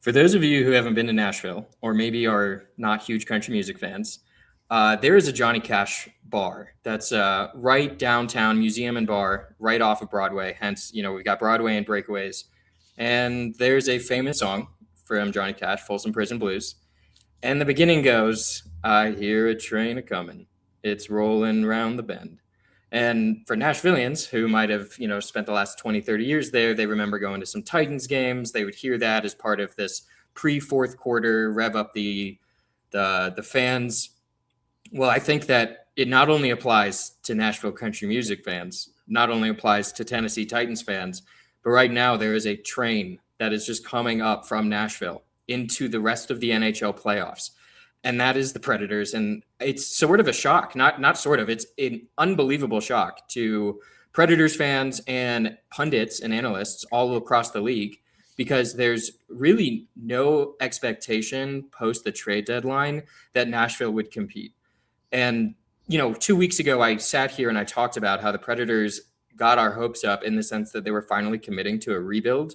For those of you who haven't been to Nashville or maybe are not huge country music fans, there is a Johnny Cash bar that's right downtown, museum and bar, right off of Broadway. Hence, we've got Broadway and Breakaways. And there's a famous song from Johnny Cash, Folsom Prison Blues. And the beginning goes, I hear a train a coming. It's rolling round the bend. And for Nashvillians who might have, spent the last 20, 30 years there, they remember going to some Titans games. They would hear that as part of this pre-fourth quarter, rev up the fans. Well, I think that it not only applies to Nashville country music fans, not only applies to Tennessee Titans fans, but right now there is a train that is just coming up from Nashville into the rest of the NHL playoffs. And that is the Predators. And it's sort of a shock, not sort of, it's an unbelievable shock to Predators fans and pundits and analysts all across the league, because there's really no expectation post the trade deadline that Nashville would compete. And, 2 weeks ago, I sat here and I talked about how the Predators got our hopes up in the sense that they were finally committing to a rebuild,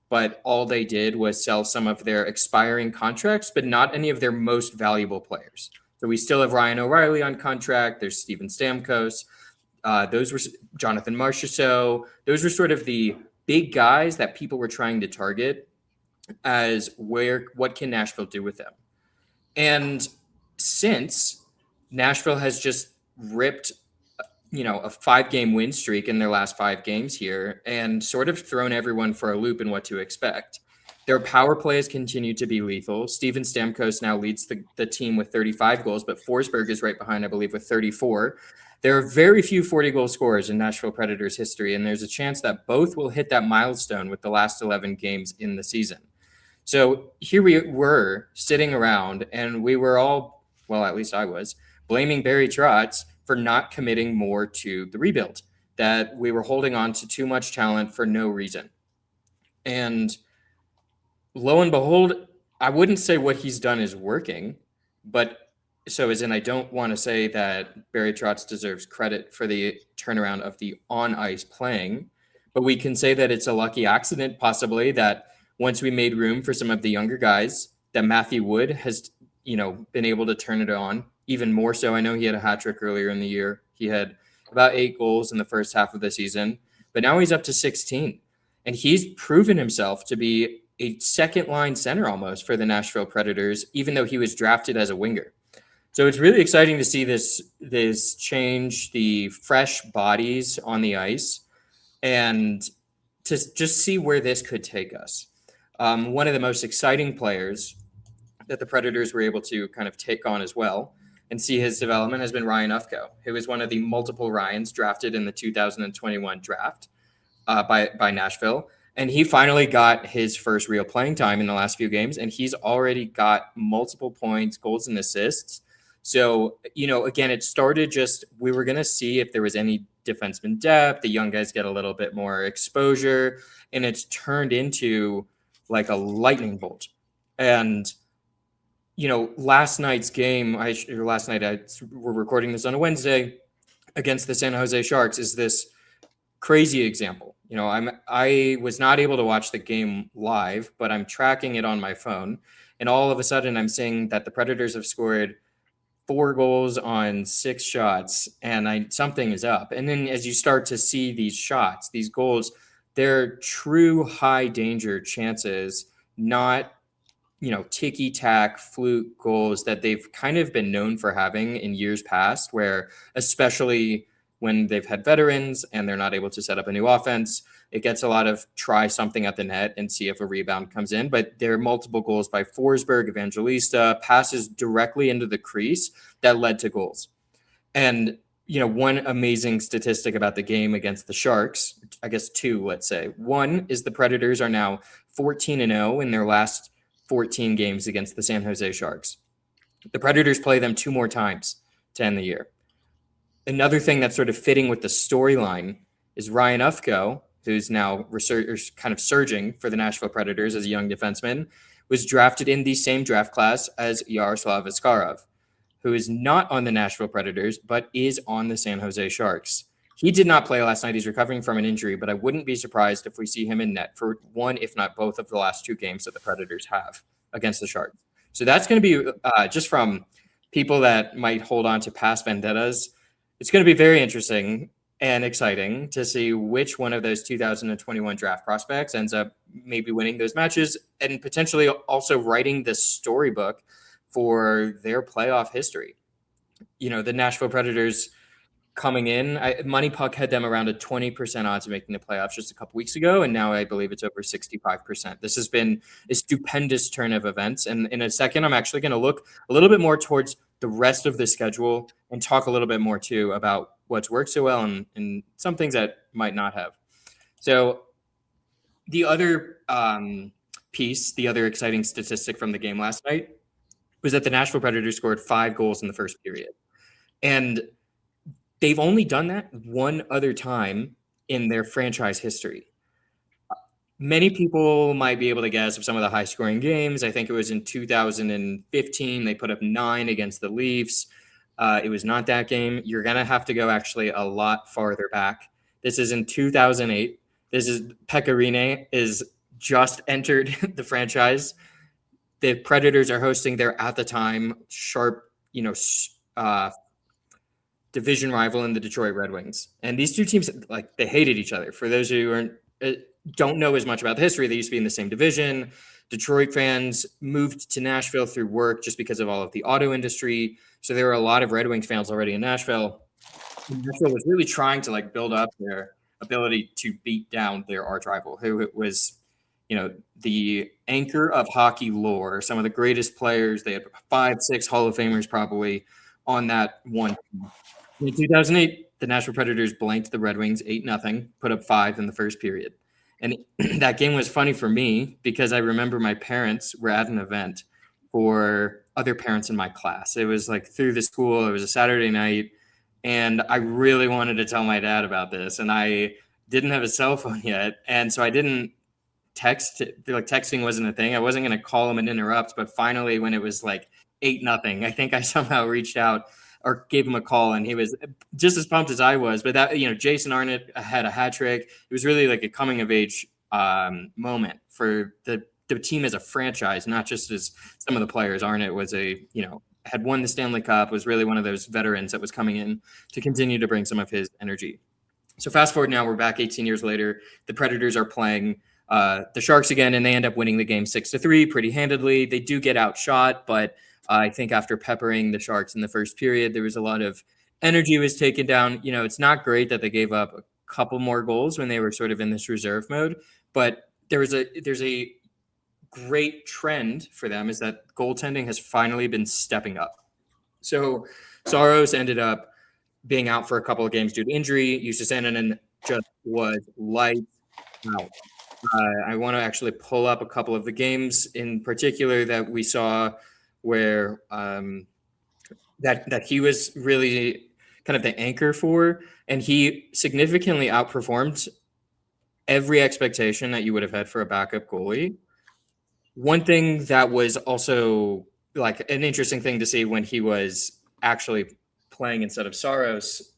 but all they did was sell some of their expiring contracts, but not any of their most valuable players. So we still have Ryan O'Reilly on contract. There's Steven Stamkos. Those were Jonathan Marchessault. Those were sort of the big guys that people were trying to target as what can Nashville do with them? And since Nashville has just ripped a 5-game win streak in their last 5 games here and sort of thrown everyone for a loop in what to expect. Their power plays continue to be lethal. Steven Stamkos now leads the team with 35 goals, but Forsberg is right behind, I believe, with 34. There are very few 40-goal scorers in Nashville Predators history, and there's a chance that both will hit that milestone with the last 11 games in the season. So here we were sitting around, and we were all, well, at least I was, blaming Barry Trotz for not committing more to the rebuild, that we were holding on to too much talent for no reason. And lo and behold, I wouldn't say what he's done is working, but so as in I don't want to say that Barry Trotz deserves credit for the turnaround of the on-ice playing, but we can say that it's a lucky accident possibly that once we made room for some of the younger guys, that Matthew Wood has, been able to turn it on even more so. I know he had a hat trick earlier in the year. He had about 8 goals in the first half of the season, but now he's up to 16. And he's proven himself to be a second line center almost for the Nashville Predators, even though he was drafted as a winger. So it's really exciting to see this change, the fresh bodies on the ice, and to just see where this could take us. One of the most exciting players that the Predators were able to kind of take on as well and see his development has been Ryan Ufko, who was one of the multiple Ryans drafted in the 2021 draft by Nashville. And he finally got his first real playing time in the last few games, and he's already got multiple points, goals, and assists. So, again, it started just we were going to see if there was any defenseman depth. The young guys get a little bit more exposure, and it's turned into like a lightning bolt. And last night's game, we're recording this on a Wednesday against the San Jose Sharks, is this crazy example. I was not able to watch the game live, but I'm tracking it on my phone. And all of a sudden I'm seeing that the Predators have scored 4 goals on 6 shots, and something is up. And then as you start to see these shots, these goals, they're true high danger chances, not ticky-tack fluke goals that they've kind of been known for having in years past, where especially when they've had veterans and they're not able to set up a new offense, it gets a lot of try something at the net and see if a rebound comes in. But there are multiple goals by Forsberg, Evangelista, passes directly into the crease that led to goals. And, one amazing statistic about the game against the Sharks, I guess 2, let's say. 1 is the Predators are now 14-0 in their last 14 games against the San Jose Sharks. The Predators play them 2 more times to end the year. Another thing that's sort of fitting with the storyline is Ryan Ufko, who's now kind of surging for the Nashville Predators as a young defenseman, was drafted in the same draft class as Yaroslav Askarov, who is not on the Nashville Predators, but is on the San Jose Sharks. He did not play last night. He's recovering from an injury, but I wouldn't be surprised if we see him in net for one, if not both, of the last 2 games that the Predators have against the Sharks. So that's going to be just from people that might hold on to past vendettas. It's going to be very interesting and exciting to see which one of those 2021 draft prospects ends up maybe winning those matches and potentially also writing the storybook for their playoff history. The Nashville Predators coming in, Money Puck had them around a 20% odds of making the playoffs just a couple weeks ago, and now I believe it's over 65%. This has been a stupendous turn of events, and in a second, I'm actually going to look a little bit more towards the rest of the schedule and talk a little bit more too about what's worked so well and some things that might not have. So the other piece, the other exciting statistic from the game last night was that the Nashville Predators scored 5 goals in the first period. And they've only done that one other time in their franchise history. Many people might be able to guess of some of the high-scoring games. I think it was in 2015. They put up 9 against the Leafs. It was not that game. You're going to have to go actually a lot farther back. This is in 2008. This is Pekka Rinne is just entered the franchise. The Predators are hosting their, at the time, sharp, division rival in the Detroit Red Wings. And these two teams, they hated each other. For those who don't know as much about the history, they used to be in the same division. Detroit fans moved to Nashville through work just because of all of the auto industry. So there were a lot of Red Wings fans already in Nashville. And Nashville was really trying to build up their ability to beat down their arch rival, who was, the anchor of hockey lore, some of the greatest players. They had 5, 6 Hall of Famers probably on that one team. In 2008, the Nashville Predators blanked the Red Wings 8-0, put up 5 in the first period. And that game was funny for me because I remember my parents were at an event for other parents in my class. It was through the school. It was a Saturday night. And I really wanted to tell my dad about this. And I didn't have a cell phone yet. And so I didn't text. Texting wasn't a thing. I wasn't going to call him and interrupt. But finally, when it was 8-0, I think I somehow reached out or gave him a call, and he was just as pumped as I was. But that, Jason Arnott had a hat trick. It was really a coming of age moment for the team as a franchise, not just as some of the players. Arnott was had won the Stanley Cup, was really one of those veterans that was coming in to continue to bring some of his energy. So fast forward now, we're back 18 years later. The Predators are playing the Sharks again, and they end up winning the game 6-3 pretty handedly. They do get outshot, but I think after peppering the Sharks in the first period, there was a lot of energy was taken down. It's not great that they gave up a couple more goals when they were sort of in this reserve mode, but there's a great trend for them is that goaltending has finally been stepping up. So Saros ended up being out for a couple of games due to injury. Jussi just was lights out. I want to actually pull up a couple of the games in particular that we saw where that he was really kind of the anchor for, and he significantly outperformed every expectation that you would have had for a backup goalie. One thing that was also an interesting thing to see when he was actually playing instead of Saros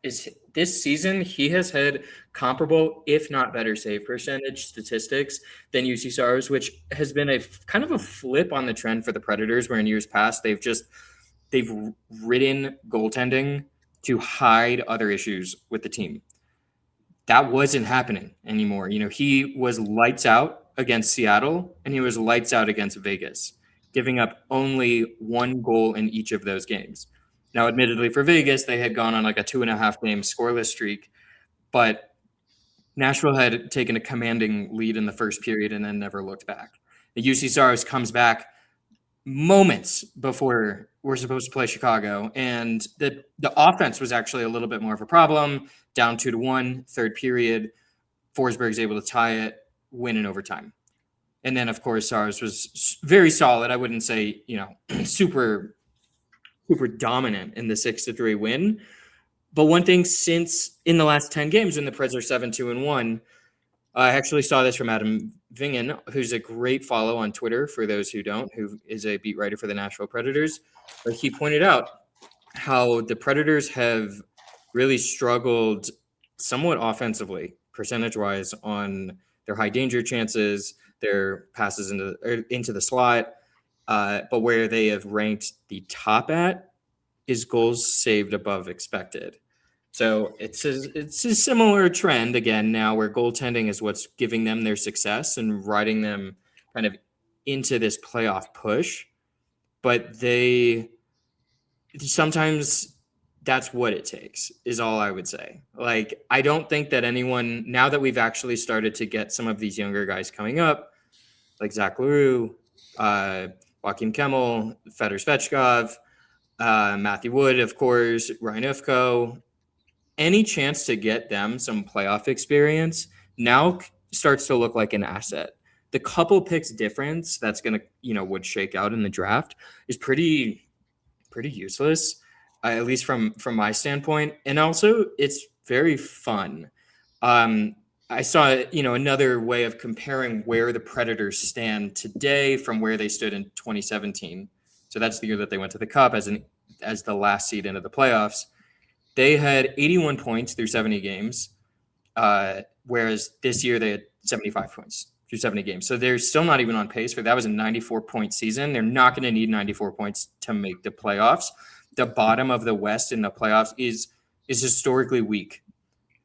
is this season he has had comparable, if not better, save percentage statistics than Jussi Saros, which has been a kind of a flip on the trend for the Predators, where in years past they've ridden goaltending to hide other issues with the team. That wasn't happening anymore. He was lights out against Seattle and he was lights out against Vegas, giving up only 1 goal in each of those games. Now, admittedly, for Vegas, they had gone on a 2.5 game scoreless streak, but Nashville had taken a commanding lead in the first period and then never looked back. The Jussi Saros comes back moments before we're supposed to play Chicago, and the offense was actually a little bit more of a problem. Down 2-1, third period, Forsberg's able to tie it, win in overtime. And then, of course, Saros was very solid. I wouldn't say, super dominant in the 6-3 win. But one thing since in the last 10 games when the Preds are 7-2-1, I actually saw this from Adam Vingen, who's a great follow on Twitter for those who don't, who is a beat writer for the Nashville Predators. But he pointed out how the Predators have really struggled somewhat offensively, percentage-wise, on their high danger chances, their passes into the slot. But where they have ranked the top at is goals saved above expected. So it's a similar trend again now where goaltending is what's giving them their success and riding them kind of into this playoff push. But they sometimes that's what it takes is all I would say. Like, I don't think that anyone, now that we've actually started to get some of these younger guys coming up, like Zach LaRue, Joakim Kemmel, Fedor Svechkov, Matthew Wood, of course, Ryan Ufko, any chance to get them some playoff experience now starts to look like an asset. The couple picks difference that's going to, would shake out in the draft is pretty useless, at least from my standpoint. And also, it's very fun. I saw, another way of comparing where the Predators stand today from where they stood in 2017. So that's the year that they went to the Cup as the last seed into the playoffs. They had 81 points through 70 games, whereas this year they had 75 points through 70 games. So they're still not even on pace for that. Was a 94-point season. They're not going to need 94 points to make the playoffs. The bottom of the West in the playoffs is historically weak,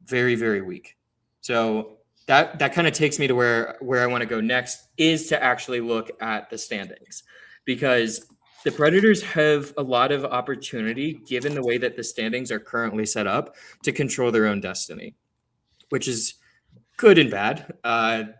very, very weak. So that kind of takes me to where I want to go next, is to actually look at the standings, because the Predators have a lot of opportunity, given the way that the standings are currently set up, to control their own destiny, which is good and bad.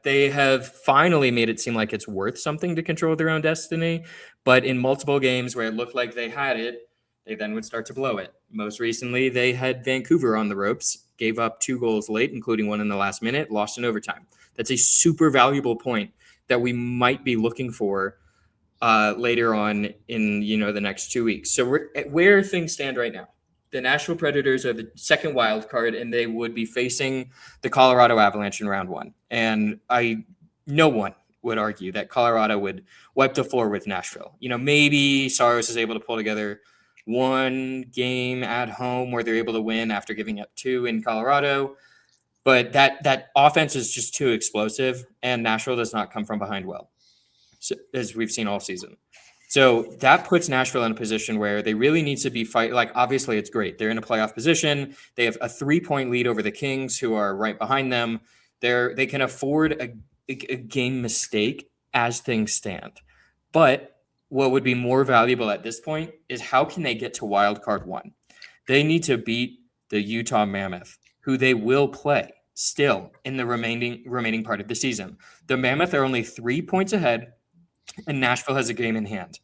They have finally made it seem like it's worth something to control their own destiny, but in multiple games where it looked like they had it, they then would start to blow it. Most recently, they had Vancouver on the ropes, gave up 2 goals late, including one in the last minute, lost in overtime. That's a super valuable point that we might be looking for later on in the next 2 weeks. So where things stand right now, the Nashville Predators are the second wild card, and they would be facing the Colorado Avalanche in round 1. And no one would argue that Colorado would wipe the floor with Nashville. Maybe Saros is able to pull together one game at home where they're able to win after giving up 2 in Colorado. But that offense is just too explosive, and Nashville does not come from behind well, so, as we've seen all season. So that puts Nashville in a position where they really need to be fight. Like, obviously, it's great. They're in a playoff position. They have a 3-point lead over the Kings, who are right behind them. They can afford a game mistake as things stand. But what would be more valuable at this point is how can they get to wild card 1? They need to beat the Utah Mammoth, who they will play still in the remaining part of the season. The Mammoth are only 3 points ahead, and Nashville has a game in hand.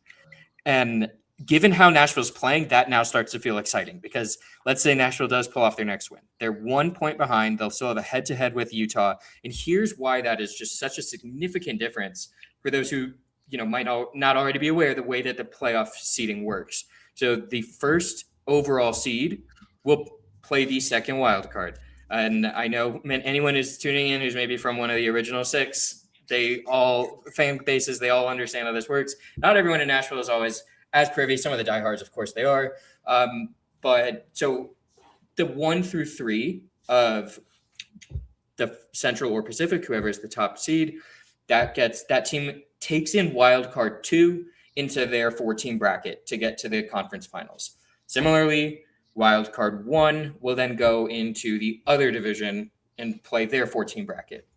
And given how Nashville's playing, that now starts to feel exciting, because let's say Nashville does pull off their next win. They're 1 point behind. They'll still have a head-to-head with Utah. And here's why that is just such a significant difference for those who might not already be aware of the way that the playoff seeding works. So the first overall seed will play the second wild card. And I know anyone who's tuning in who's maybe from one of the original 6, fan bases, they all understand how this works. Not everyone in Nashville is always as privy. Some of the diehards, of course, they are. But so the 1 through 3 of the Central or Pacific, whoever is the top seed, that team takes in wild card 2 into their 14 bracket to get to the conference finals. Similarly, wild card 1 will then go into the other division and play their 14 bracket.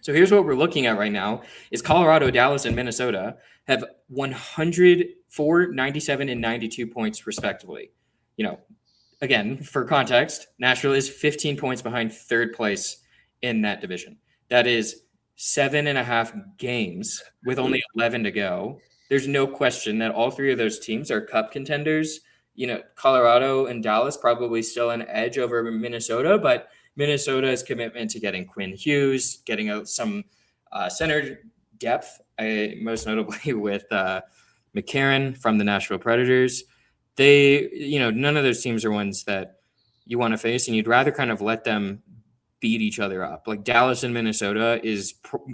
So here's what we're looking at right now is Colorado, Dallas, and Minnesota have 104, 97, and 92 points respectively. Again, for context, Nashville is 15 points behind third place in that division. That is 7.5 games with only 11 to go. There's no question that all 3 of those teams are cup contenders. Colorado and Dallas probably still an edge over Minnesota, but Minnesota's commitment to getting Quinn Hughes, getting some center depth, most notably with McCarron from the Nashville Predators. None of those teams are ones that you want to face, and you'd rather kind of let them beat each other up. Like Dallas and Minnesota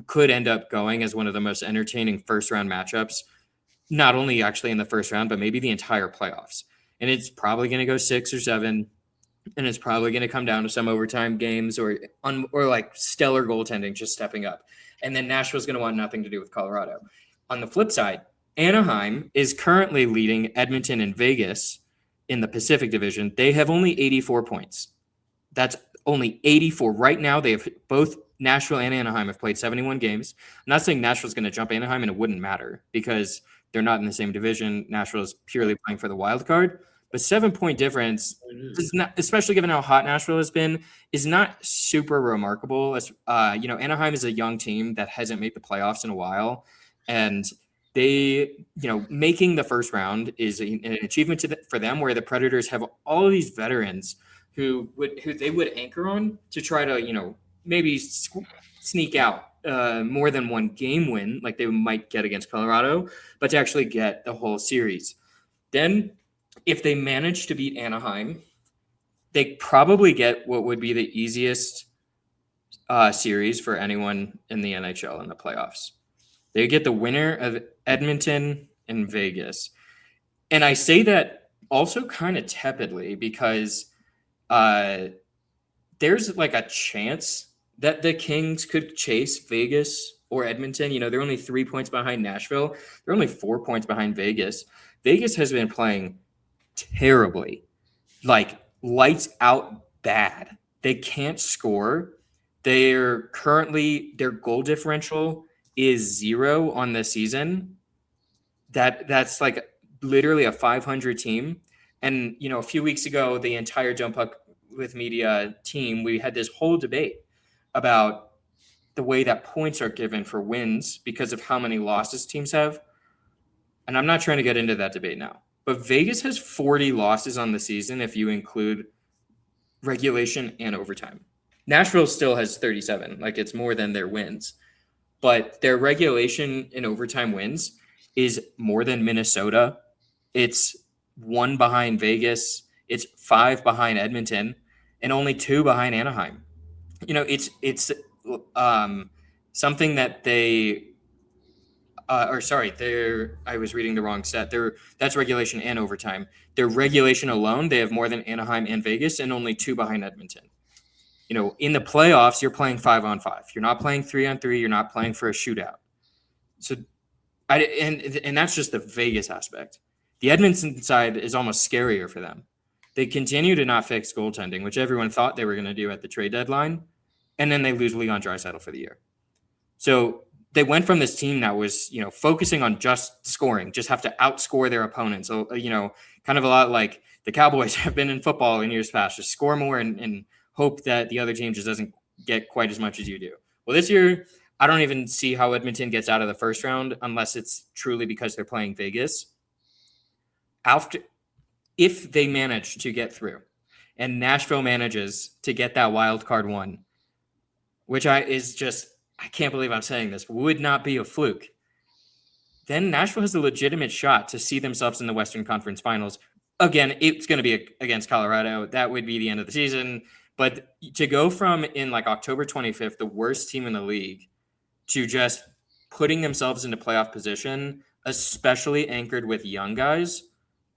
could end up going as one of the most entertaining first-round matchups, not only actually in the first round, but maybe the entire playoffs. And it's probably going to go 6 or 7. and it's probably going to come down to some overtime games or like stellar goaltending just stepping up. And then Nashville's going to want nothing to do with Colorado. On the flip side, Anaheim is currently leading Edmonton and Vegas in the Pacific Division. They have only 84 points. That's only 84 right now. They have both Nashville and Anaheim have played 71 games. I'm not saying Nashville's going to jump Anaheim, and it wouldn't matter because they're not in the same division. Nashville is purely playing for the wild card, but 7-point difference is not, especially given how hot Nashville has been, is not super remarkable. As Anaheim is a young team that hasn't made the playoffs in a while, and they, making the first round is an achievement for them. Where the Predators have all of these veterans who they would anchor on to try to, maybe sneak out more than one game win like they might get against Colorado, but to actually get the whole series. Then if they manage to beat Anaheim, they probably get what would be the easiest series for anyone in the NHL in the playoffs. They get the winner of Edmonton and Vegas. And I say that also kind of tepidly because there's like a chance that the Kings could chase Vegas or Edmonton. They're only 3 points behind Nashville. They're only 4 points behind Vegas. Vegas has been playing terribly, like lights out bad. They can't score. Their goal differential is 0 on the season. That's like literally a 500 team. And, a few weeks ago, the entire Don't Puck with Media team, we had this whole debate about the way that points are given for wins because of how many losses teams have. And I'm not trying to get into that debate now. But Vegas has 40 losses on the season if you include regulation and overtime. Nashville still has 37. Like, it's more than their wins. But their regulation and overtime wins is more than Minnesota. It's 1 behind Vegas. It's 5 behind Edmonton and only 2 behind Anaheim. It's something that they I was reading the wrong set. That's regulation and overtime. Their regulation alone, they have more than Anaheim and Vegas and only 2 behind Edmonton. In the playoffs, you're playing 5-on-5. You're not playing 3-on-3. You're not playing for a shootout. So, and that's just the Vegas aspect. The Edmonton side is almost scarier for them. They continue to not fix goaltending, which everyone thought they were going to do at the trade deadline, and then they lose Leon Draisaitl for the year. So they went from this team that was, focusing on just scoring, just have to outscore their opponents. So, kind of a lot like the Cowboys have been in football in years past, just score more and hope that the other team just doesn't get quite as much as you do. Well, this year, I don't even see how Edmonton gets out of the first round unless it's truly because they're playing Vegas. If they manage to get through and Nashville manages to get that wild card 1, which I can't believe I'm saying this, would not be a fluke, then Nashville has a legitimate shot to see themselves in the Western Conference Finals. Again, it's going to be against Colorado. That would be the end of the season. But to go from in like October 25th, the worst team in the league, to just putting themselves into playoff position, especially anchored with young guys,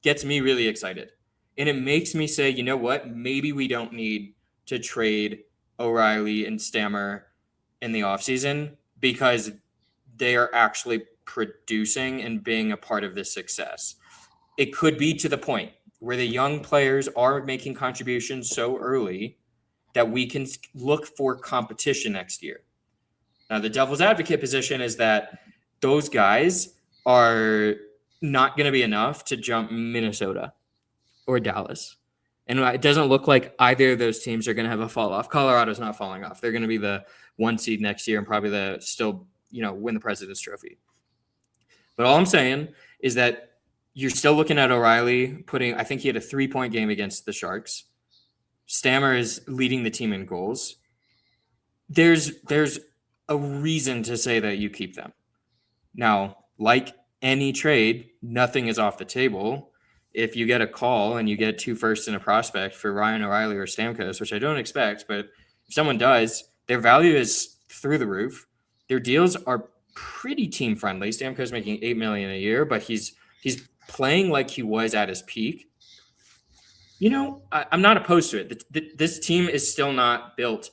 gets me really excited. And it makes me say, you know what? Maybe we don't need to trade O'Reilly and Stammer in the offseason because they are actually producing and being a part of this success. It could be to the point where the young players are making contributions so early that we can look for competition next year. Now, the devil's advocate position is that those guys are not going to be enough to jump Minnesota or Dallas. And it doesn't look like either of those teams are going to have a fall off. Colorado's not falling off. They're going to be the 1 seed next year and probably win the President's Trophy. But all I'm saying is that you're still looking at O'Reilly I think he had a 3-point game against the Sharks. Stammer is leading the team in goals. There's a reason to say that you keep them. Now, like any trade, nothing is off the table. If you get a call and you get 2 firsts and a prospect for Ryan O'Reilly or Stamkos, which I don't expect, but if someone does, their value is through the roof. Their deals are pretty team friendly. Stamkos making $8 million a year, but he's playing like he was at his peak. I'm not opposed to it. This team is still not built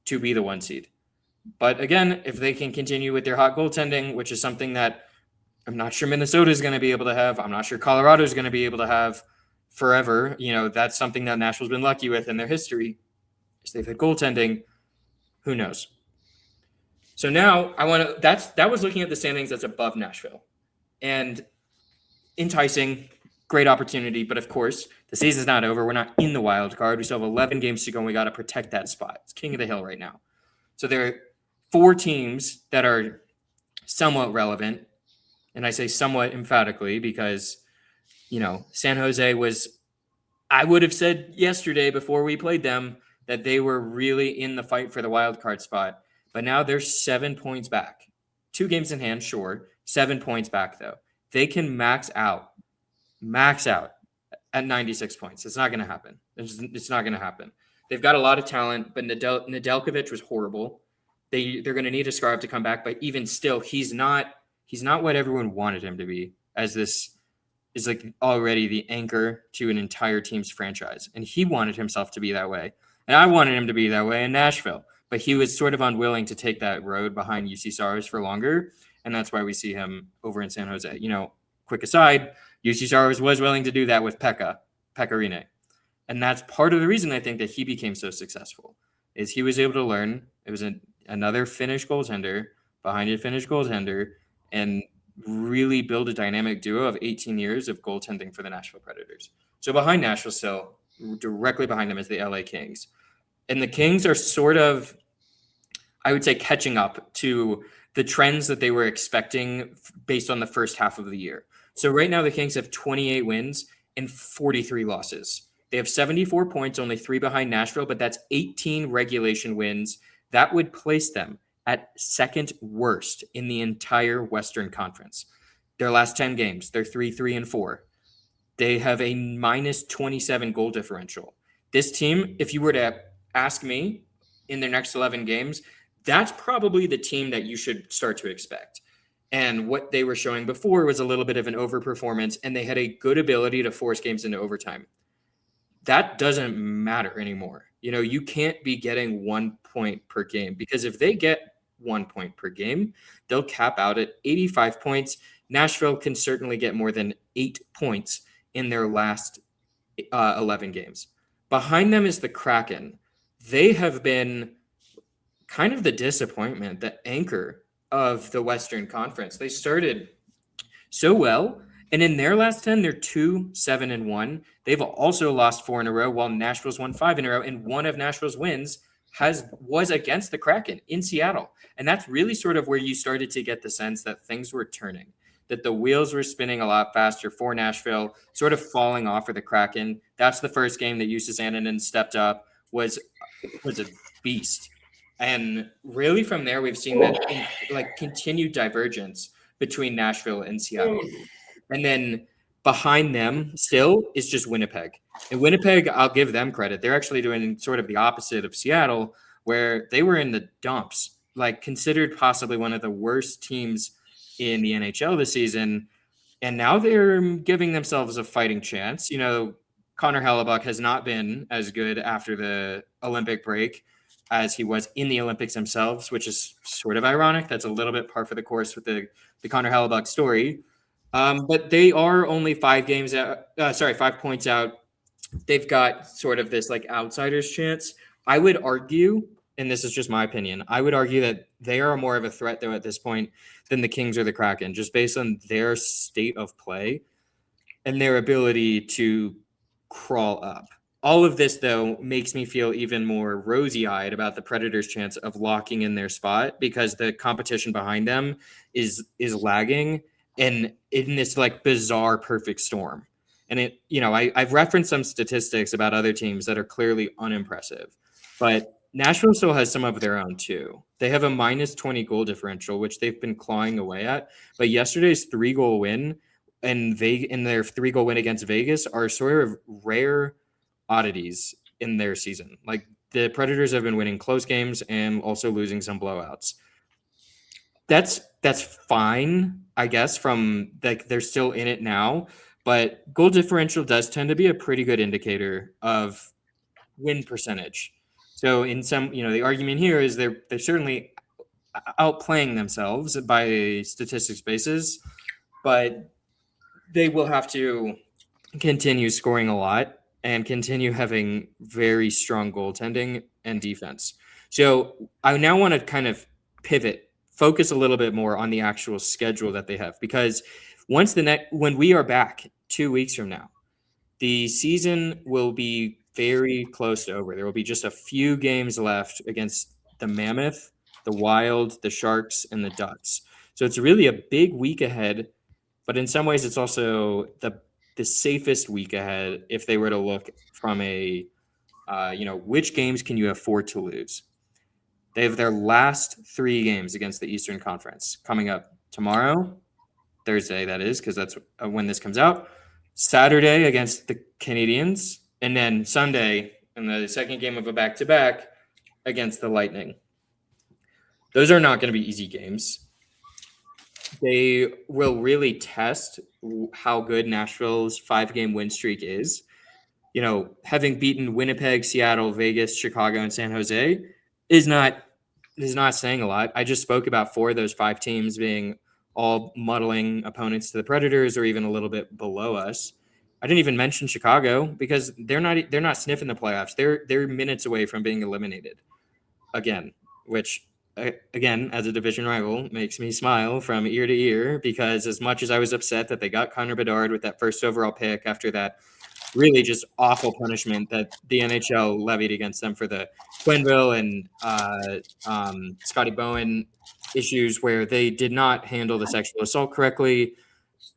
to be the 1 seed. But again, if they can continue with their hot goaltending, which is something that I'm not sure Minnesota is going to be able to have, I'm not sure Colorado is going to be able to have forever. That's something that Nashville's been lucky with in their history. Is they've had goaltending. Who knows? So now that was looking at the standings that's above Nashville. And enticing, great opportunity. But of course, the season's not over. We're not in the wild card. We still have 11 games to go, and we got to protect that spot. It's king of the hill right now. So there are 4 teams that are somewhat relevant. And I say somewhat emphatically because, San Jose was, I would have said yesterday before we played them that they were really in the fight for the wild card spot. But now they're 7 points back. 2 games in hand, sure. 7 points back, though. They can max out at 96 points. It's not going to happen. It's not going to happen. They've got a lot of talent, but Nedeljkovic was horrible. They're going to need Askarov to come back, but even still, he's not what everyone wanted him to be, as this is like already the anchor to an entire team's franchise. And he wanted himself to be that way. And I wanted him to be that way in Nashville. But he was sort of unwilling to take that road behind UC Saros for longer. And that's why we see him over in San Jose. Quick aside, UC Saros was willing to do that with Pekka Rinne. And that's part of the reason I think that he became so successful, is he was able to learn. It was another Finnish goaltender behind a Finnish goaltender, and really build a dynamic duo of 18 years of goaltending for the Nashville Predators. So behind Nashville still, directly behind them is the LA Kings. And the Kings are sort of, I would say, catching up to the trends that they were expecting based on the first half of the year. So right now the Kings have 28 wins and 43 losses. They have 74 points, only 3 behind Nashville, but that's 18 regulation wins. That would place them at second worst in the entire Western Conference. Their last 10 games, they're 3-3-4. They have a minus 27 goal differential. This team, if you were to ask me in their next 11 games, that's probably the team that you should start to expect. And what they were showing before was a little bit of an overperformance, and they had a good ability to force games into overtime. That doesn't matter anymore. You can't be getting 1 point per game, because if they get 1 point per game, they'll cap out at 85 points. Nashville can certainly get more than 8 points in their last 11 games. Behind them is the Kraken. They have been kind of the disappointment, the anchor of the Western Conference. They started so well, and in their last 10, they're 2-7-1. They've also lost 4 in a row, while Nashville's won 5 in a row, and one of Nashville's wins was against the Kraken in Seattle. And that's really sort of where you started to get the sense that things were turning, that the wheels were spinning a lot faster for Nashville, sort of falling off for the Kraken. That's the first game that Justus Annunen stepped up, was a beast. And really from there, we've seen that continued divergence between Nashville and Seattle. And then behind them still is just Winnipeg. And Winnipeg, I'll give them credit. They're actually doing sort of the opposite of Seattle, where they were in the dumps, considered possibly one of the worst teams in the NHL this season. And now they're giving themselves a fighting chance. Connor Hellebuck has not been as good after the Olympic break as he was in the Olympics themselves, which is sort of ironic. That's a little bit par for the course with the Connor Hellebuck story. But they are only 5 points out. They've got sort of this outsider's chance. I would argue, and this is just my opinion, I would argue that they are more of a threat, though, at this point than the Kings or the Kraken, just based on their state of play and their ability to crawl up. All of this, though, makes me feel even more rosy-eyed about the Predators' chance of locking in their spot, because the competition behind them is lagging and in this bizarre perfect storm. And I've referenced some statistics about other teams that are clearly unimpressive, but Nashville still has some of their own too. They have a minus 20 goal differential, which they've been clawing away at. But yesterday's 3-goal win and their 3-goal win against Vegas are sort of rare oddities in their season. The Predators have been winning close games and also losing some blowouts. That's fine, I guess, from they're still in it now. but goal differential does tend to be a pretty good indicator of win percentage. So in some, the argument here is they're certainly outplaying themselves by statistics basis, but they will have to continue scoring a lot and continue having very strong goaltending and defense. So I now want to kind of pivot, focus a little bit more on the actual schedule that they have, because when we are back 2 weeks from now, the season will be very close to over. There will be just a few games left against the Mammoth, the Wild, the Sharks, and the Ducks. So it's really a big week ahead, but in some ways it's also the safest week ahead if they were to look from a which games can you afford to lose. They have their last 3 games against the Eastern Conference coming up tomorrow, Thursday, that is, because that's when this comes out. Saturday against the Canadiens, and then Sunday in the second game of a back-to-back against the Lightning. Those are not going to be easy games. They will really test how good Nashville's 5-game win streak is. Having beaten Winnipeg, Seattle, Vegas, Chicago, and San Jose is not saying a lot. I just spoke about 4 of those 5 teams being all muddling opponents to the Predators or even a little bit below us. I didn't even mention Chicago because they're not sniffing the playoffs. They're minutes away from being eliminated again, which again, as a division rival, makes me smile from ear to ear, because as much as I was upset that they got Connor Bedard with that first overall pick after that really just awful punishment that the NHL levied against them for the Quenneville and Scotty Bowen issues where they did not handle the sexual assault correctly.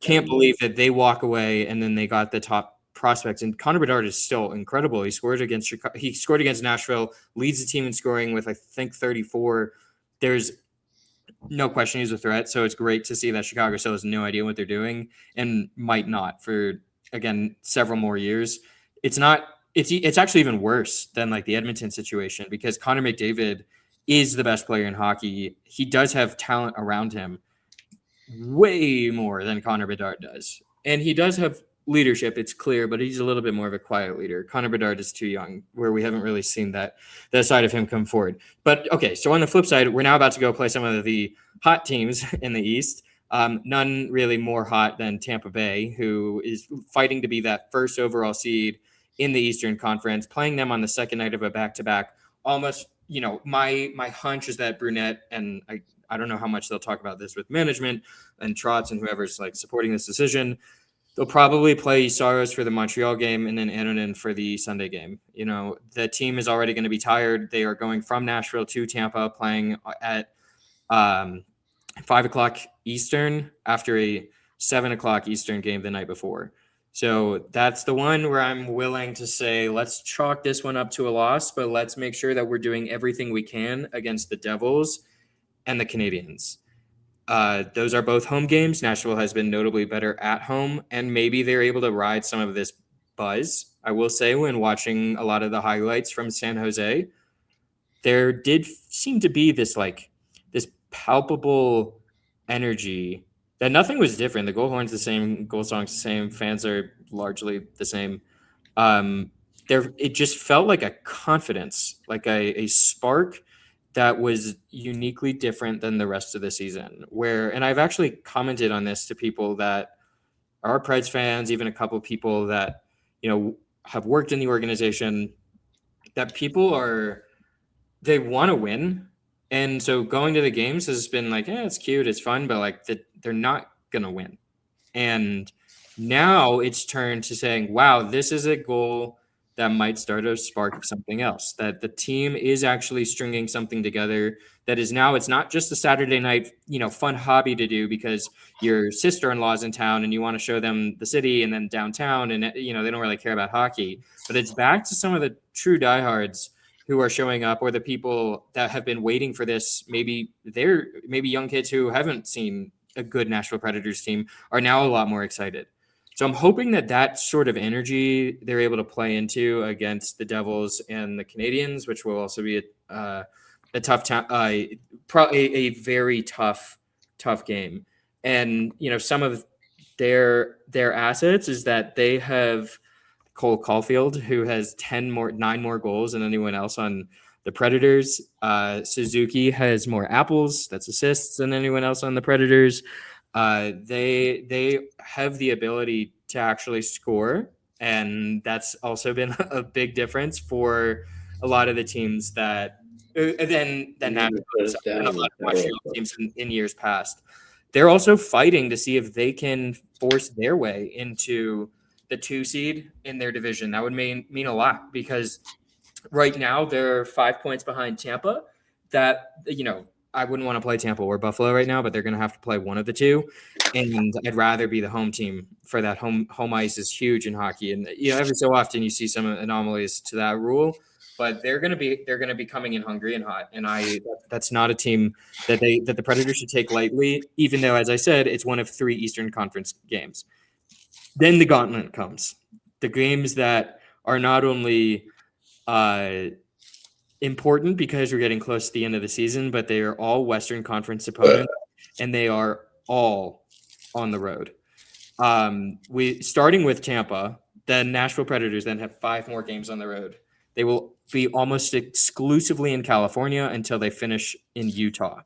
Can't believe that they walk away and then they got the top prospects. And Connor Bedard is still incredible. He scored against Chicago. He scored against Nashville, leads the team in scoring with, I think, 34. There's no question he's a threat. So it's great to see that Chicago still has no idea what they're doing and might not for, again, several more years. It's actually even worse than like the Edmonton situation, because Connor McDavid is the best player in hockey. He does have talent around him way more than Connor Bedard does. And he does have leadership, it's clear, but he's a little bit more of a quiet leader. Connor Bedard is too young, where we haven't really seen that side of him come forward. But okay, so on the flip side, we're now about to go play some of the hot teams in the East. None really more hot than Tampa Bay, who is fighting to be that first overall seed in the Eastern Conference, playing them on the second night of a back-to-back. Almost, my hunch is that Brunette, and I don't know how much they'll talk about this with management and Trotz and whoever's like supporting this decision, they'll probably play Saros for the Montreal game and then Annunen for the Sunday game. The team is already going to be tired. They are going from Nashville to Tampa, playing at 5 o'clock Eastern after a 7 o'clock Eastern game the night before. So that's the one where I'm willing to say, let's chalk this one up to a loss, but let's make sure that we're doing everything we can against the Devils and the Canadiens. Those are both home games. Nashville has been notably better at home, and maybe they're able to ride some of this buzz. I will say, when watching a lot of the highlights from San Jose, there did seem to be this palpable energy that nothing was different. The goal horn's the same, goal song's the same, fans are largely the same. It just felt like a confidence, like a spark that was uniquely different than the rest of the season. And I've actually commented on this to people that are Preds fans, even a couple of people that, have worked in the organization, that they want to win. And so going to the games has been like, it's cute, it's fun, but like they're not going to win. And now it's turned to saying, wow, this is a goal that might start a spark of something else, that the team is actually stringing something together that is now, it's not just a Saturday night, fun hobby to do because your sister-in-law's in town and you want to show them the city and then downtown and, they don't really care about hockey, but it's back to some of the true diehards who are showing up, or the people that have been waiting for this. Maybe young kids who haven't seen a good Nashville Predators team are now a lot more excited. So I'm hoping that sort of energy they're able to play into against the Devils and the Canadiens, which will also be a tough a very tough game. And, some of their assets is that they have Cole Caulfield, who has 9 more goals than anyone else on the Predators. Suzuki has more apples, that's assists, than anyone else on the Predators. They have the ability to actually score, and that's also been a big difference for a lot of the teams that than Nashville and a lot of Montreal teams in years past. They're also fighting to see if they can force their way into the 2 seed in their division. That would mean a lot, because right now they're 5 points behind Tampa. That, I wouldn't want to play Tampa or Buffalo right now, but they're going to have to play one of the two. And I'd rather be the home team for that. Home ice is huge in hockey, and every so often you see some anomalies to that rule. But they're going to be coming in hungry and hot, and that's not a team that the Predators should take lightly. Even though, as I said, it's one of 3 Eastern Conference games. Then the gauntlet comes. The games that are not only important because we're getting close to the end of the season, but they are all Western Conference opponents, and they are all on the road. Starting with Tampa, the Nashville Predators then have 5 more games on the road. They will be almost exclusively in California until they finish in Utah,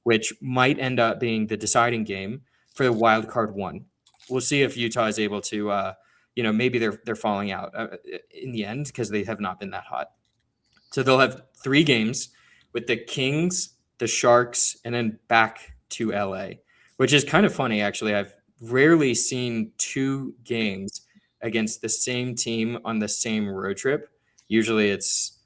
which might end up being the deciding game for the wild card 1. We'll see if Utah is able to, maybe they're falling out in the end because they have not been that hot. So they'll have 3 games with the Kings, the Sharks, and then back to LA, which is kind of funny, actually. I've rarely seen 2 games against the same team on the same road trip. Usually it's,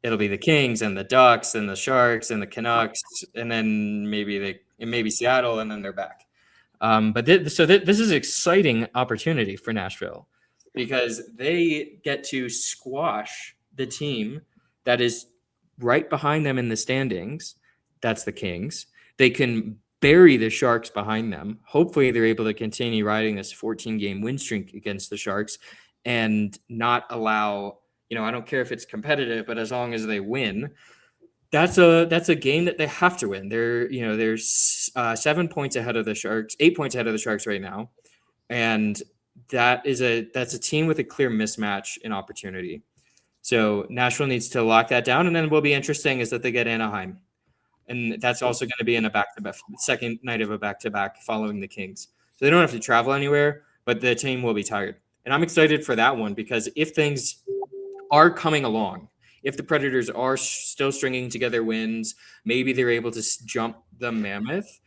it'll be the Kings and the Ducks and the Sharks and the Canucks, and then maybe Seattle, and then they're back. But this is an exciting opportunity for Nashville, because they get to squash the team that is right behind them in the standings. That's the Kings. They can bury the Sharks behind them. Hopefully they're able to continue riding this 14-game win streak against the Sharks and not allow, I don't care if it's competitive, but as long as they win, that's a game that they have to win. They're 7 points ahead of the Sharks, 8 points ahead of the Sharks right now. And that's a team with a clear mismatch in opportunity. So Nashville needs to lock that down. And then what will be interesting is that they get Anaheim. And that's also going to be in a back-to-back, second night of a back-to-back following the Kings. So they don't have to travel anywhere, but the team will be tired. And I'm excited for that one, because if things are coming along, if the Predators are still stringing together wins, maybe they're able to jump the Mammoth,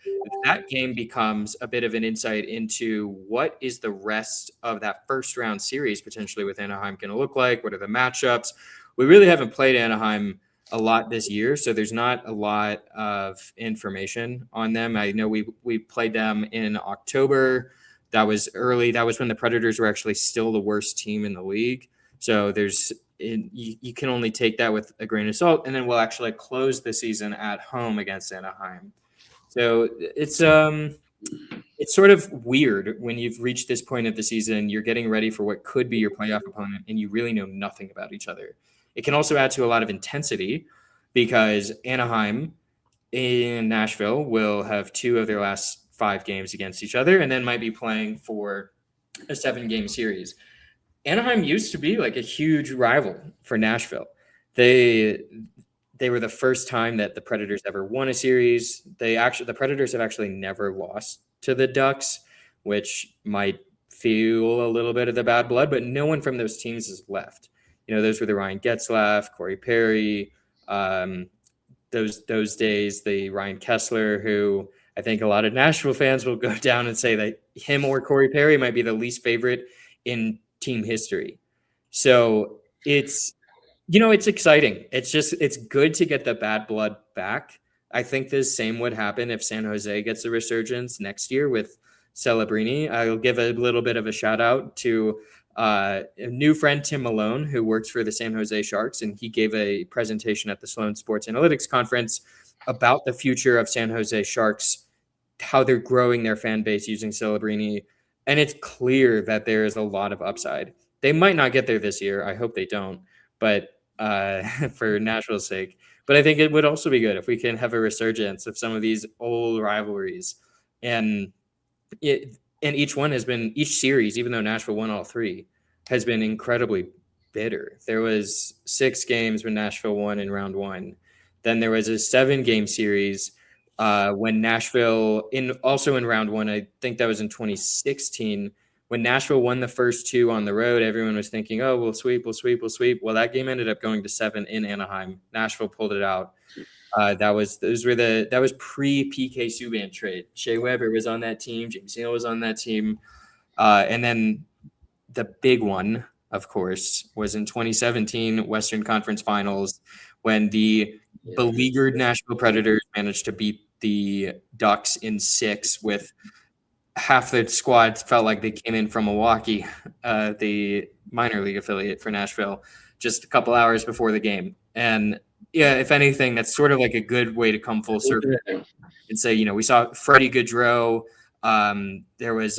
that game becomes a bit of an insight into what is the rest of that first-round series potentially with Anaheim going to look like. What are the matchups? We really haven't played Anaheim a lot this year, so there's not a lot of information on them. I know we played them in October. That was early. That was when the Predators were actually still the worst team in the league. So you can only take that with a grain of salt. And then we'll actually close the season at home against Anaheim. So it's sort of weird when you've reached this point of the season. You're getting ready for what could be your playoff opponent, and you really know nothing about each other. It can also add to a lot of intensity, because Anaheim and Nashville will have 2 of their last 5 games against each other, and then might be playing for a 7-game series. Anaheim used to be like a huge rival for Nashville. They were the first time that the Predators ever won a series. The Predators have actually never lost to the Ducks, which might feel a little bit of the bad blood, but no one from those teams has left. Those were the Ryan Getzlaf, Corey Perry, those days, the Ryan Kessler, who I think a lot of Nashville fans will go down and say that him or Corey Perry might be the least favorite in team history. So it's exciting. It's good to get the bad blood back. I think the same would happen if San Jose gets a resurgence next year with Celebrini. I'll give a little bit of a shout out to a new friend, Tim Malone, who works for the San Jose Sharks, and he gave a presentation at the Sloan Sports Analytics Conference about the future of San Jose Sharks, how they're growing their fan base using Celebrini. And it's clear that there is a lot of upside. They might not get there this year. I hope they don't, but for Nashville's sake. But I think it would also be good if we can have a resurgence of some of these old rivalries. And and each series, even though Nashville won all three, has been incredibly bitter. There was 6 games when Nashville won in round one. Then there was a 7-game series when Nashville in round one. I think that was in 2016 when Nashville won the first 2 on the road. Everyone was thinking, "Oh, we'll sweep, we'll sweep, we'll sweep." Well, that game ended up going to 7 in Anaheim. Nashville pulled it out. That was pre PK Subban trade. Shea Weber was on that team. Jamey was on that team, and then the big one, of course, was in 2017 Western Conference Finals when the beleaguered Nashville Predators managed to beat the Ducks in 6 with half the squad felt like they came in from Milwaukee, the minor league affiliate for Nashville, just a couple hours before the game. And yeah, if anything, that's sort of like a good way to come full circle and say, we saw Freddie Gaudreau. There was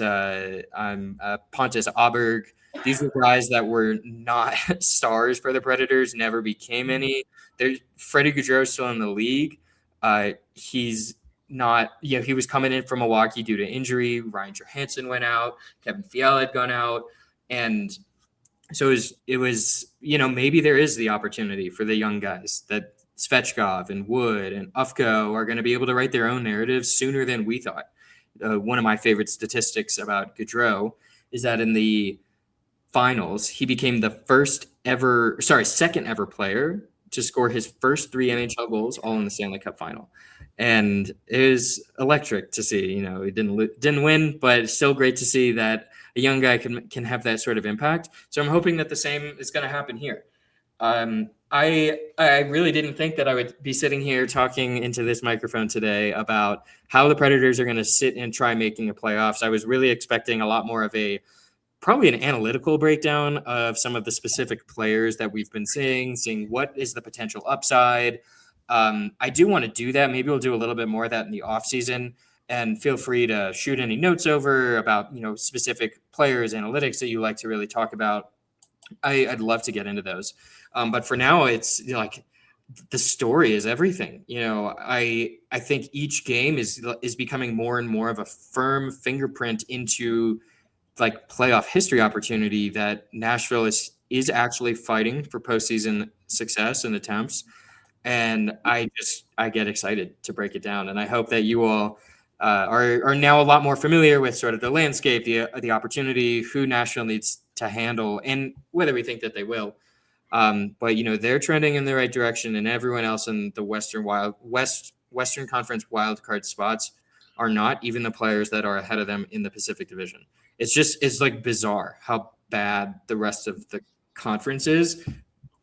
Pontus Aberg. These were guys that were not stars for the Predators, never became any. Freddie Gaudreau is still in the league. He's not, he was coming in from Milwaukee due to injury. Ryan Johansson went out. Kevin Fiala had gone out. And so it was, maybe there is the opportunity for the young guys that Svechkov and Wood and Ufko are going to be able to write their own narratives sooner than we thought. One of my favorite statistics about Gaudreau is that in the finals, he became the second ever player to score his first 3 NHL goals all in the Stanley Cup final. And it was electric to see. He didn't win, but it's still great to see that a young guy can have that sort of impact. So I'm hoping that the same is going to happen here. I really didn't think that I would be sitting here talking into this microphone today about how the Predators are going to sit and try making the playoffs. I was really expecting a lot more of probably an analytical breakdown of some of the specific players that we've been seeing what is the potential upside. I do want to do that. Maybe we'll do a little bit more of that in the off season. And feel free to shoot any notes over about specific players, analytics that you like to really talk about. I'd love to get into those. But for now, it's like the story is everything. I think each game is becoming more and more of a firm fingerprint into like playoff history opportunity that Nashville is actually fighting for postseason success and attempts. And I get excited to break it down. And I hope that you all are now a lot more familiar with sort of the landscape, the opportunity, who Nashville needs to handle, and whether we think that they will. But they're trending in the right direction, and everyone else in the Western Conference wildcard spots are not. Even the players that are ahead of them in the Pacific Division. It's like bizarre how bad the rest of the conference is.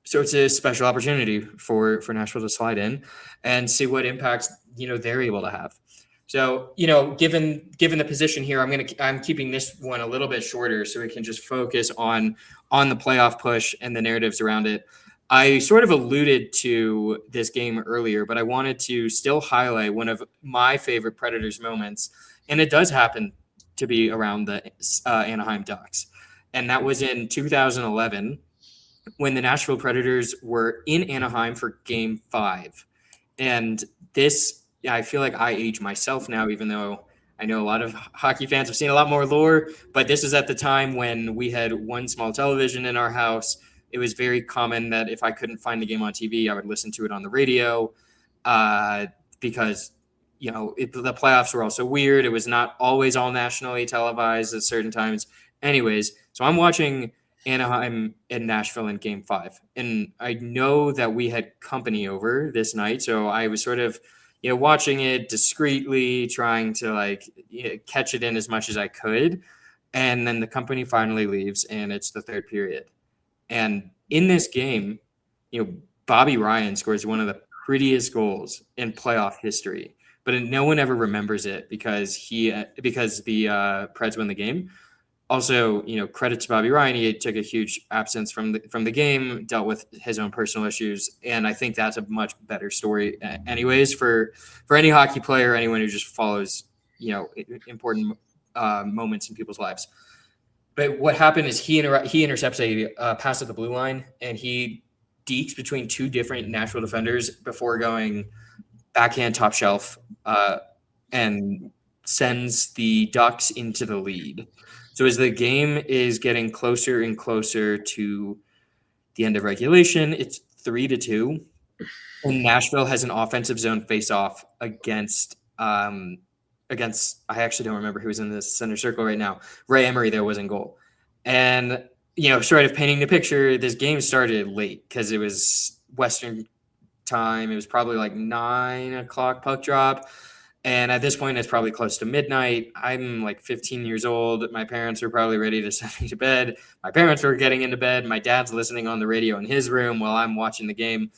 So it's a special opportunity for Nashville to slide in and see what impacts they're able to have. So given the position here, I'm keeping this one a little bit shorter so we can just focus on the playoff push and the narratives around it. I sort of alluded to this game earlier, but I wanted to still highlight one of my favorite Predators moments, and it does happen to be around the Anaheim Ducks, and that was in 2011 when the Nashville Predators were in Anaheim for Game 5. And this, I feel like I age myself now, even though I know a lot of hockey fans have seen a lot more lore, but this is at the time when we had one small television in our house. It was very common that if I couldn't find the game on TV, I would listen to it on the radio because the playoffs were also weird. It was not always all nationally televised at certain times. Anyways, so I'm watching Anaheim and Nashville in Game 5. And I know that we had company over this night, so I was sort of, watching it discreetly, trying to catch it in as much as I could. And then the company finally leaves, and it's the third period. And in this game, Bobby Ryan scores one of the prettiest goals in playoff history, but no one ever remembers it because the Preds win the game. Also, credit to Bobby Ryan. He took a huge absence from the game, dealt with his own personal issues, and I think that's a much better story, anyways, for any hockey player, anyone who just follows, important moments in people's lives. But what happened is he intercepts a pass at the blue line, and he dekes between 2 different Nashville defenders before going backhand top shelf and sends the Ducks into the lead. So as the game is getting closer and closer to the end of regulation, it's 3-2. And Nashville has an offensive zone face-off against I actually don't remember who's in the center circle right now. Ray Emery there was in goal. And sort of painting the picture, this game started late because it was Western time. It was probably like 9 o'clock puck drop. And at this point, it's probably close to midnight. I'm like 15 years old. My parents are probably ready to send me to bed. My parents were getting into bed. My dad's listening on the radio in his room while I'm watching the game.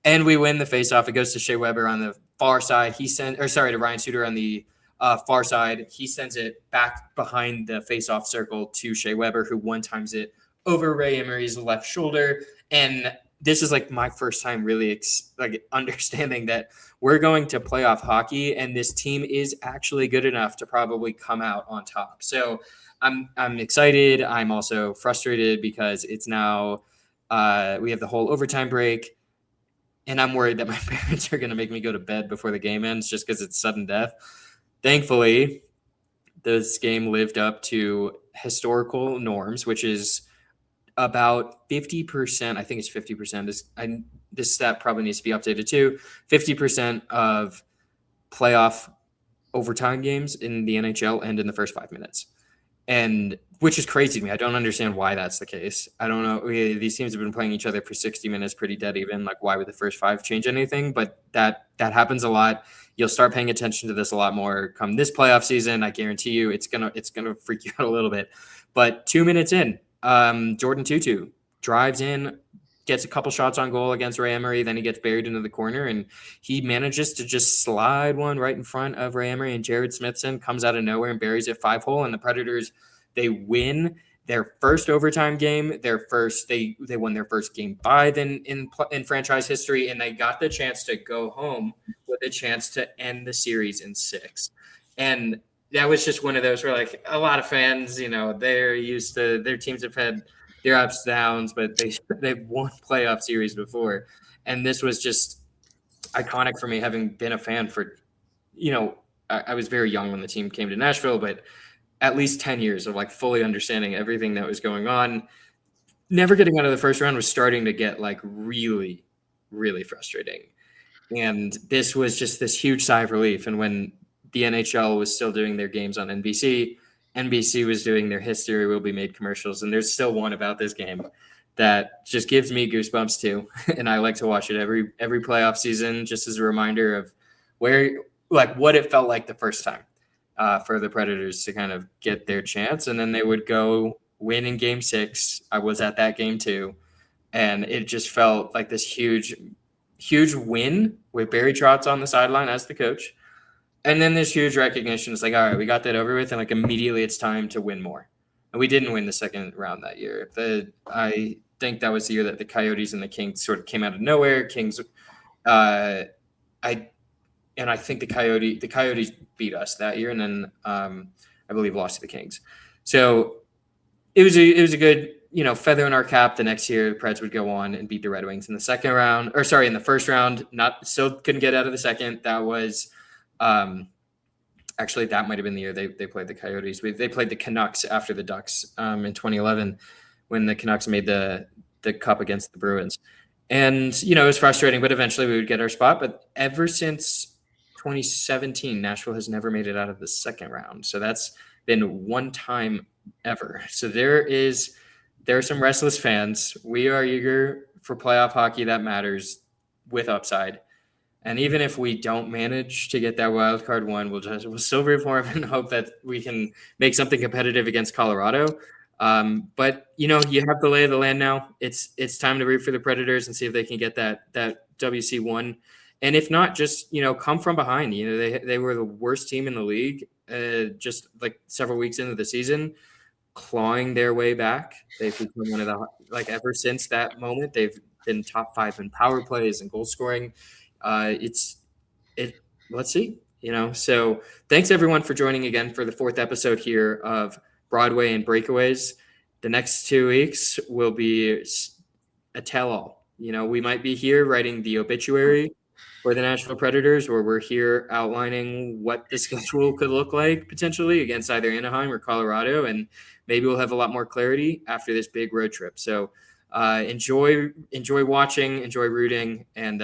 And we win the faceoff. It goes to Shea Weber on the far side. To Ryan Suter on the far side. He sends it back behind the faceoff circle to Shea Weber, who one-times it over Ray Emery's left shoulder. And this is like my first time really understanding that we're going to playoff hockey, and this team is actually good enough to probably come out on top. So I'm excited. I'm also frustrated because it's now we have the whole overtime break, and I'm worried that my parents are going to make me go to bed before the game ends just because it's sudden death. Thankfully, this game lived up to historical norms, which is about 50%. I think it's 50%. This stat probably needs to be updated too. 50% of playoff overtime games in the NHL end in the first 5 minutes, and which is crazy to me. I don't understand why that's the case. I don't know. These teams have been playing each other for 60 minutes, pretty dead even. Like, why would the first 5 change anything? But that happens a lot. You'll start paying attention to this a lot more come this playoff season. I guarantee you, it's gonna freak you out a little bit. But 2 minutes in, Jordan Tutu drives in, gets a couple shots on goal against Ray Emery. Then he gets buried into the corner, and he manages to just slide one right in front of Ray Emery. And Jared Smithson comes out of nowhere and buries it 5-hole. And the Predators, they win their first overtime game. They won their first game 5 in franchise history, and they got the chance to go home with a chance to end the series in 6. And that was just one of those where, like, a lot of fans, they're used to their teams have had their ups and downs, but they've won playoff series before. And this was just iconic for me, having been a fan for, I was very young when the team came to Nashville, but at least 10 years of like fully understanding everything that was going on. Never getting out of the first round was starting to get like really, really frustrating. And this was just this huge sigh of relief. And when the NHL was still doing their games on NBC, NBC was doing their History Will Be Made commercials. And there's still one about this game that just gives me goosebumps too. And I like to watch it every playoff season, just as a reminder of what it felt like the first time for the Predators to kind of get their chance. And then they would go win in game 6. I was at that game too. And it just felt like this huge win with Barry Trotz on the sideline as the coach. And then this huge recognition. It's like, all right, we got that over with. And like immediately it's time to win more. And we didn't win the second round that year. I think that was the year that the Coyotes and the Kings sort of came out of nowhere. Kings, I think the Coyotes beat us that year, and then I believe lost to the Kings. So it was a good feather in our cap. The next year, the Preds would go on and beat the Red Wings in the in the first round. Still couldn't get out of the second. That was actually that might have been the year they played the Coyotes. They played the Canucks after the Ducks in 2011 when the Canucks made the cup against the Bruins. And it was frustrating, but eventually we would get our spot. But ever since 2017, Nashville has never made it out of the second round. So that's been one time ever. So there are some restless fans. We are eager for playoff hockey that matters with upside. And even if we don't manage to get that wild card one, we'll still root for them and hope that we can make something competitive against Colorado. But you have the lay of the land now. It's time to root for the Predators and see if they can get that WC1. And if not, just come from behind. They were the worst team in the league just like several weeks into the season, clawing their way back. They've become one of the ever since that moment, they've been top 5 in power plays and goal scoring. Let's see. So thanks everyone for joining again for the 4th episode here of Broadway and Breakaways. The next 2 weeks will be a tell-all. We might be here writing the obituary for the Nashville Predators, where we're here outlining what the schedule could look like potentially against either Anaheim or Colorado, and maybe we'll have a lot more clarity after this big road trip. So enjoy watching, enjoy rooting, and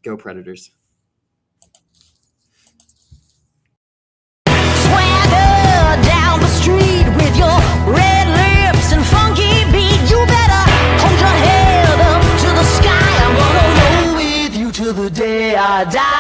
go Predators. Swagger down the street with your red lips and funky beat. You better hold your head up to the sky. I'm gonna roll with you till the day I die.